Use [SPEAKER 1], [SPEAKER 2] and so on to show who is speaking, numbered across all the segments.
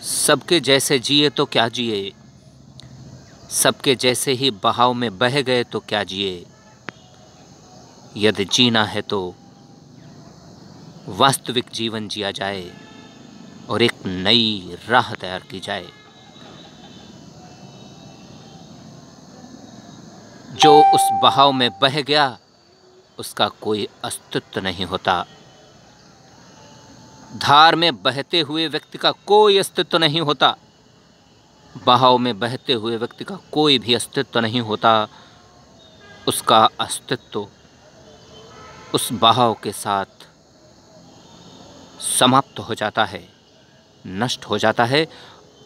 [SPEAKER 1] सबके जैसे जिए तो क्या जिए, सबके जैसे ही बहाव में बह गए तो क्या जिए। यदि जीना है तो वास्तविक जीवन जिया जाए और एक नई राह तैयार की जाए। जो उस बहाव में बह गया उसका कोई अस्तित्व नहीं होता। धार में बहते हुए व्यक्ति का कोई अस्तित्व नहीं होता। बहाव में बहते हुए व्यक्ति का कोई भी अस्तित्व नहीं होता। उसका अस्तित्व उस बहाव के साथ समाप्त हो जाता है, नष्ट हो जाता है।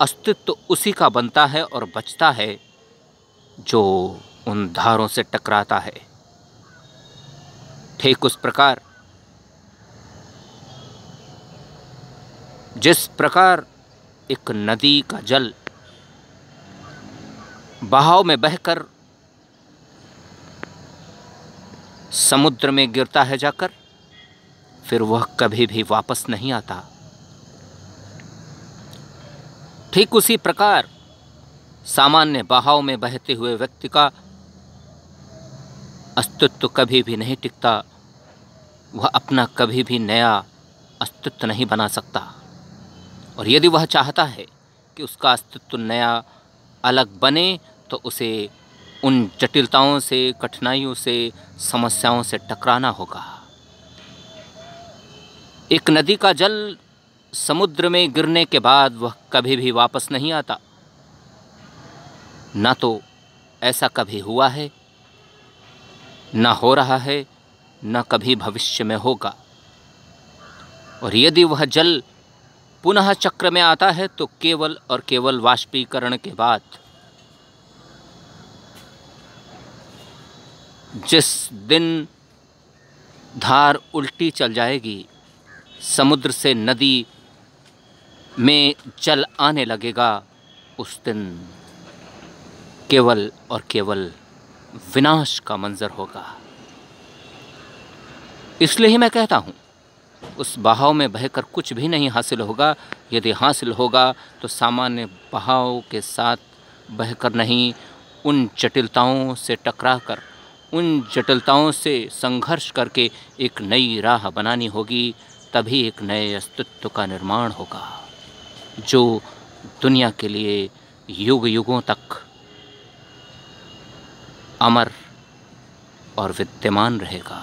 [SPEAKER 1] अस्तित्व उसी का बनता है और बचता है जो उन धारों से टकराता है। ठीक उस प्रकार जिस प्रकार एक नदी का जल बहाव में बहकर समुद्र में गिरता है जाकर, फिर वह कभी भी वापस नहीं आता। ठीक उसी प्रकार सामान्य बहाव में बहते हुए व्यक्ति का अस्तित्व कभी भी नहीं टिकता। वह अपना कभी भी नया अस्तित्व नहीं बना सकता। और यदि वह चाहता है कि उसका अस्तित्व नया अलग बने तो उसे उन जटिलताओं से, कठिनाइयों से, समस्याओं से टकराना होगा। एक नदी का जल समुद्र में गिरने के बाद वह कभी भी वापस नहीं आता। ना तो ऐसा कभी हुआ है, ना हो रहा है, ना कभी भविष्य में होगा। और यदि वह जल पुनः चक्र में आता है तो केवल और केवल वाष्पीकरण के बाद। जिस दिन धार उल्टी चल जाएगी, समुद्र से नदी में जल आने लगेगा, उस दिन केवल और केवल विनाश का मंजर होगा। इसलिए ही मैं कहता हूँ, उस बहाव में बहकर कुछ भी नहीं हासिल होगा। यदि हासिल होगा तो सामान्य बहाव के साथ बहकर नहीं, उन जटिलताओं से टकराकर, उन जटिलताओं से संघर्ष करके एक नई राह बनानी होगी। तभी एक नए अस्तित्व का निर्माण होगा जो दुनिया के लिए युग युगों तक अमर और विद्यमान रहेगा।